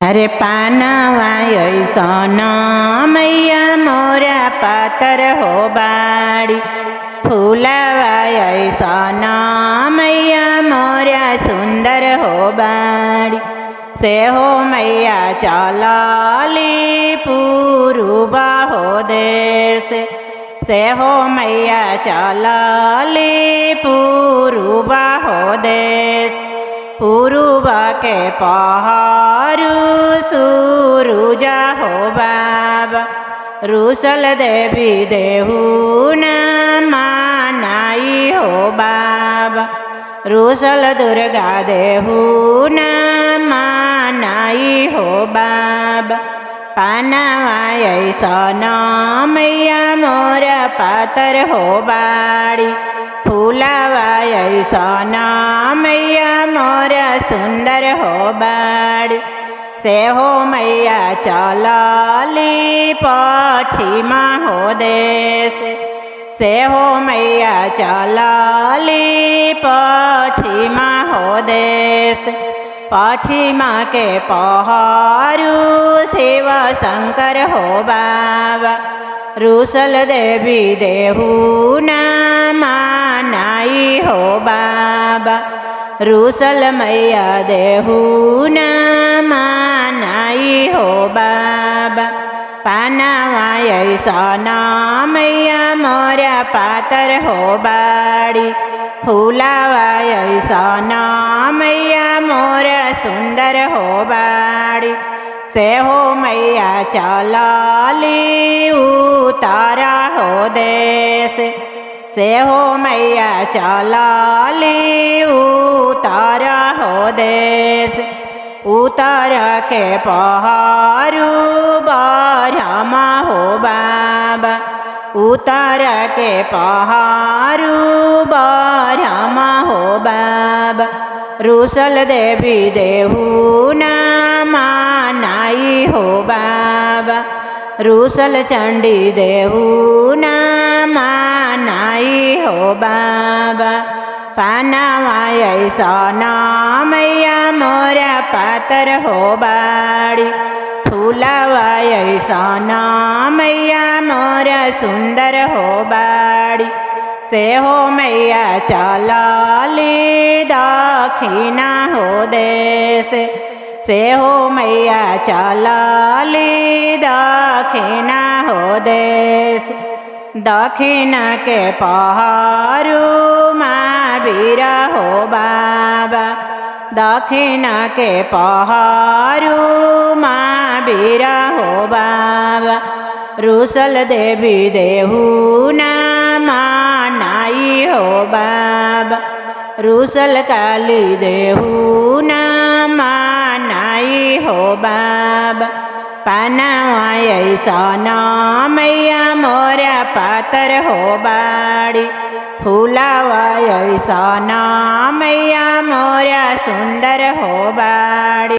अरे पानवा ऐसन मैया मोरा पातर हो बाड़ी, फूलवा ऐसन मैया मोरा सुंदर हो बाड़ी। से हो मैया चलली पूर्वा हो देश, से हो मैया चलली पूर्वा हो देश। पूर्व के पहारू सूरुजा हो बाबा, रुसल देवी देहू न मानाई हो बाबा, रुसल दुर्गा देहू न मानाई हो बाबा। पानवा ऐसन मैया मोरा पातर हो बाड़ी, फूलवा ऐसन मैया मोरा सुंदर हो बाड़ी। से हो मैया चलली पश्चिमा हो देश, से हो मैया चलली पश्चिमा हो देश। पश्चिमा के पहारू शिव शंकर हो बाबा, रुसल देवी देहू न मानाई हो बाबा, रुसल मैया देहू न मानाई हो बाबा। पानवा ऐसन मैया मोरा पातर हो बाड़ी, फूलवा ऐसन मैया मोरा सुंदर हो बाड़ी। से हो मैया चलली उतारा हो देश, से हो मैया चलली उतारा हो देश। उतर के पहारू बारहमा हो बाबा, उतर के पहारू बारहमा हो बाबा। रुसल देवी देहू न मानाई हो बाबा, रुसल चंडी देहू न मानाई हो बाबा। पानवा ऐसन मैया मोरा पातर हो बाड़ी, फूलवा ऐसन मैया मोरा सुंदर हो बाड़ी। से हो मैया चलली दक्षिणा हो देश, से हो मैया चलली दक्षिणा हो देश। दक्षिण के पहारू महावीर हो बाबा, दक्षिण के पहारू महावीर हो बाबा। रुसल देवी देहू न मानाई हो बाबा, रुसल काली देहू न मानाई हो बाबा। पानवा ऐसन मैया मोरा पातर हो बाड़ी, फूलवा ऐसन मैया मोरा सुंदर हो बाड़ी।